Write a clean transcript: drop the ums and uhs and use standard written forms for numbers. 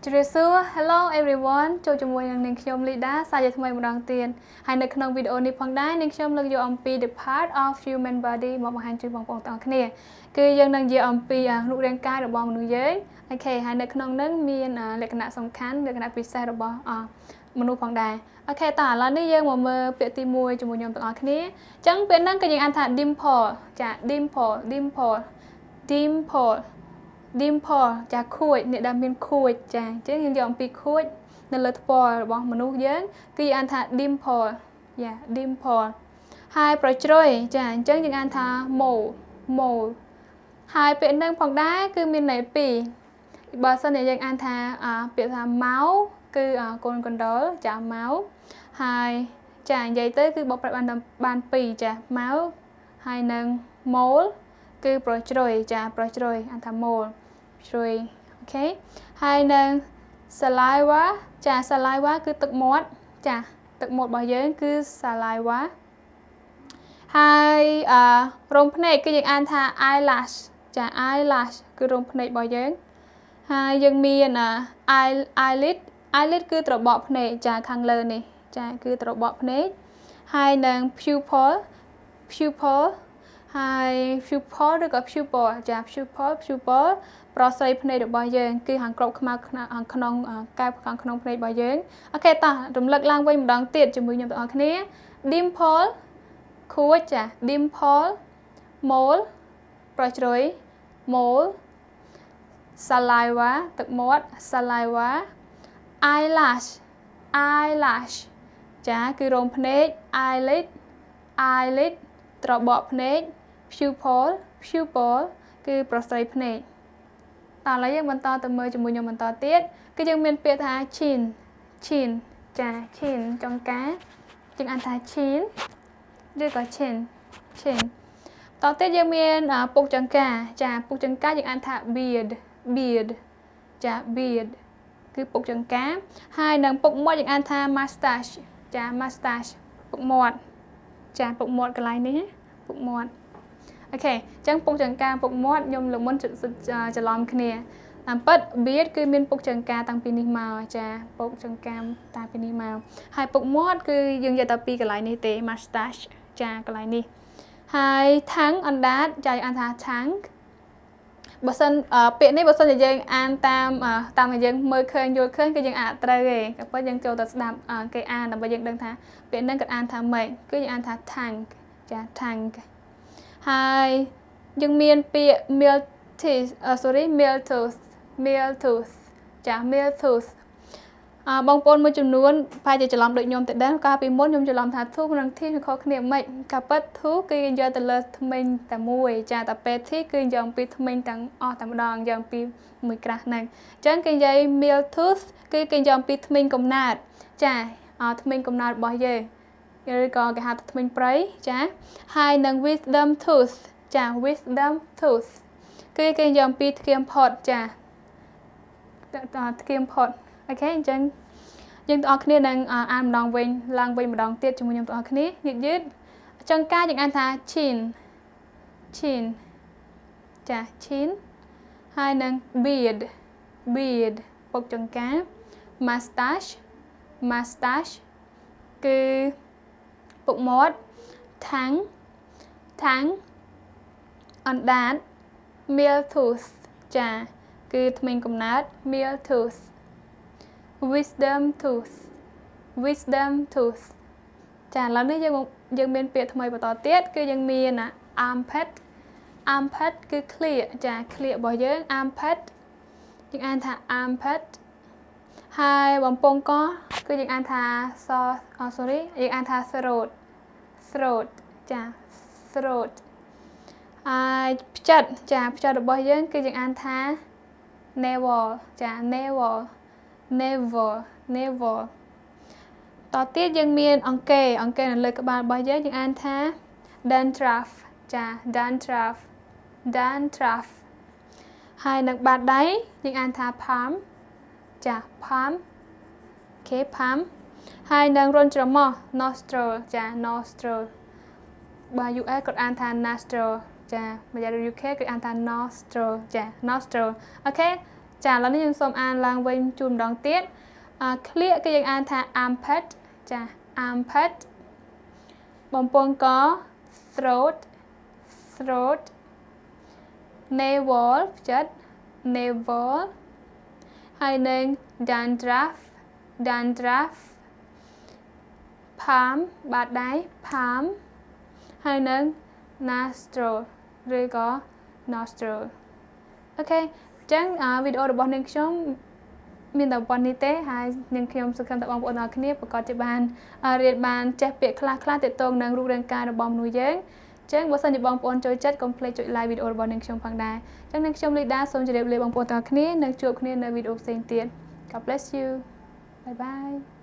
Hello everyone ចូលជាមួយនឹងនាងខ្ញុំ Lyda សាជាថ្មីម្ដងទៀតហើយនៅក្នុងវីដេអូនេះផងដែរនាងខ្ញុំលើកយកអំពី the part of human body មកបង្ហាញជូនបងប្អូនទាំងអស់គ្នាគឺយើងនឹងនិយាយអំពីរូបរាងកាយរបស់មនុស្សយើងអូខេហើយនៅក្នុងនោះមានលក្ខណៈសំខាន់លក្ខណៈពិសេសរបស់មនុស្សផងដែរអូខេតោះឥឡូវនេះយើងមកមើលពាក្យទី1ជាមួយខ្ញុំទាំងអស់គ្នាអញ្ចឹងពាក្យហ្នឹងគឺយើងអានថា dimple ចា dimpleចាខួចអ្នកដែលមានខួចចាអញ្ចឹងយើងយកអំពីខួចនៅលើថ្ពាល់របស់មនុស្សយើងគឺយើងអានថា dimple យ៉ា dimple ហើយប្រជ្រុយចាអញ្ចឹងយើងអានថា mole ហើយពាក្យនឹងផងដែរគឺមានន័យពីរបើសិនជាយើងអានថាពាក្យថា mouse គឺកូនកណ្ដុរចា mouse ហើយចានិយាយទៅគឺបកប្រែបានពីរចា mouse ហើយនឹង mole គឺប្រជ្រុយចាប្រជ្រុយអានថា mole ជ្រុយអូខេហើយនឹង saliva ចា saliva គឺទឹកមាត់ចាទឹកមាត់របស់យើងគឺ saliva ហើយរោមភ្នែកគឺយើងអានថា eyelash ចា eyelash គឺរោមភ្នែករបស់យើងហើយយើងមាន eyelid គឺត្របកភ្នែកចាខាងលើនេះចាគឺត្របកភ្នែកហើយនឹង pupil ហើយ pupil ឬក៏ pupil ចា pupil ប្រស្រីភ្នែករបស់យើងគឺខាងក្របខ្មៅខាងក្នុងកែបខាងក្នុងភ្នែករបស់យើងអូខេតោះរំលឹកឡើងវិញម្ដងទៀតជាមួយខ្ញុំទាំងអស់គ្នា dimple ខួចចា dimple mole ប្រជ្រុយ mole saliva ទឹកមាត់ saliva eyelash ចាគឺរោមភ្នែក eyelid ត្របកភ្នែក pupil គឺប្រស្រីភ្នែកតោះឥឡូវយើងបន្តទៅមើលជាមួយខ្ញុំបន្តទៀតគឺយើងមានពាក្យថា chin ចា chin ចង្កាយើងអានថា chin ឬក៏ chin តទៅទៀតយើងមានពុកចង្កាចាពុកចង្កាយើងអានថា beard ចា beard គឺពុកចង្កាហើយនឹងពុកមាត់យើងអានថា mustache ចា mustache ពុកមាត់ចាពុកមាត់កន្លែងនេះពុកមាត់អូខេអញ្ចឹងពុកចង្កាពុកមាត់ខ្ញុំលើកមុនច្រឡំគ្នាតាមពិត beard គឺមានពុកចង្កាតាំងពីនេះមកចាពុកចង្កាតាំងពីនេះមកហើយពុកមាត់គឺយើងយកតែពីកន្លែងនេះទេ mustache ចាកន្លែងនេះហើយថាំងអណ្ដាតចាយើងអានថាថាំងបើសិនពាក្យនេះបើសិនជាយើងអានតាមដែលយើងមើលឃើញយល់ឃើញគឺយើងអាចត្រូវទេតែបើយើងចូលទៅស្ដាប់គេអានដើម្បីយើងដឹងថាពាក្យហ្នឹងគាត់អានថាម៉េចគឺយើងអានថា tank ចា tank ហើយយើងមានពាក្យ miltooth ចា miltooth បងប្អូនមួយចំនួនប្រហែលជាច្រឡំដូចខ្ញុំទៅដែរកាលពីមុនខ្ញុំច្រឡំថា tooth និង teeth ខុសគ្នាមិនកាពិត tooth គឺយើងយកទៅលើធ្មេញតែមួយចាតែពេល teeth គឺយកអំពីធ្មេញទាំងអស់តែម្ដងយកអំពីមួយក្រាស់ហ្នឹងអញ្ចឹងគេនិយាយ miltooth គឺគេយកអំពីធ្មេញកំណើតចាធ្មេញកំណើតរបស់យើងឬក៏គេហៅថាធ្មេញព្រៃចាហើយនឹង wisdom tooth ចា wisdom tooth គឺគេយកអំពីធ្គាមផុតចាធ្គាមផុតអូខេអញ្ចឹងយើងទាំងអស់គ្នានឹងអានម្ដងវិញឡើងវិញម្ដងទៀតជាមួយខ្ញុំទាំងអស់គ្នាយឺតចង្កាយើងអានថា chin ចា chin ហើយនឹង beard ពុកចង្កា mustache គឺពុកមាត់ tongue អណ្ដាត miltooth ចាគឺធ្មេញកំណើត miltooth wisdom tooth ចាឥឡូវនេះយើងមានពាក្យថ្មីបន្តទៀតគឺយើងមាន armpit គឺក្លៀកចាក្លៀករបស់យើង armpit យើងអានថា armpit ហើយបំពង់កគឺយើងអានថាយើងអានថា throat ចា throat ហើយផ្ចិតចាផ្ចិតរបស់យើងគឺយើងអានថា navel ចា navel តទៀតយើងមានអង្គែនៅលើក្បាលរបស់យើងអានថា dandruff ចា dandruff ហើយនឹងបាតដៃយើងអានថា palm ចា palm អូខេ palm ហើយនឹងរន្ធច្រមុះ nostril ចា nostril បើ US គាត់អានថា nostril ចាបើ UK គឺអានថា nostril ចា nostril អូខេ ចាឥឡូវនេះយើងសូមអានឡើងវិញជូនម្ដងទៀតក្លៀកគឺយើងអានថា armpit ចា armpit បំពង់ក throat throat navel ផ្ចិត navel ហើយនឹង dandruff dandruff palm បាតដៃ palm ហើយនឹង nostril ឬក៏ nostril អូខេអញ្ចឹងវីដេអូរបស់នាងខ្ញុំមានតែប៉ុណ្្នេះទេហើយនាងខ្ញុំសង្ឃឹមថាបងប្អូនទាំងអស់គ្នាប្រកាសជាបានរៀនបានចេះពាក្យខ្លះៗទាក់ទងនឹងរូបរាងកាយរបស់មនុស្សយើងអញ្ចឹងបើសិនជាបងប្អូនចូលចិត្តកុំភ្លេចចុច like វីដេអូរបស់នាងខ្ញុំផងដែរអញ្ចឹងនាងខ្ញុំលីដាសូមជម្រាបលាបងប្អូនទាំងអស់គ្នានៅជួបគ្នានៅវីដេអូផ្សេងទៀត God bless you bye bye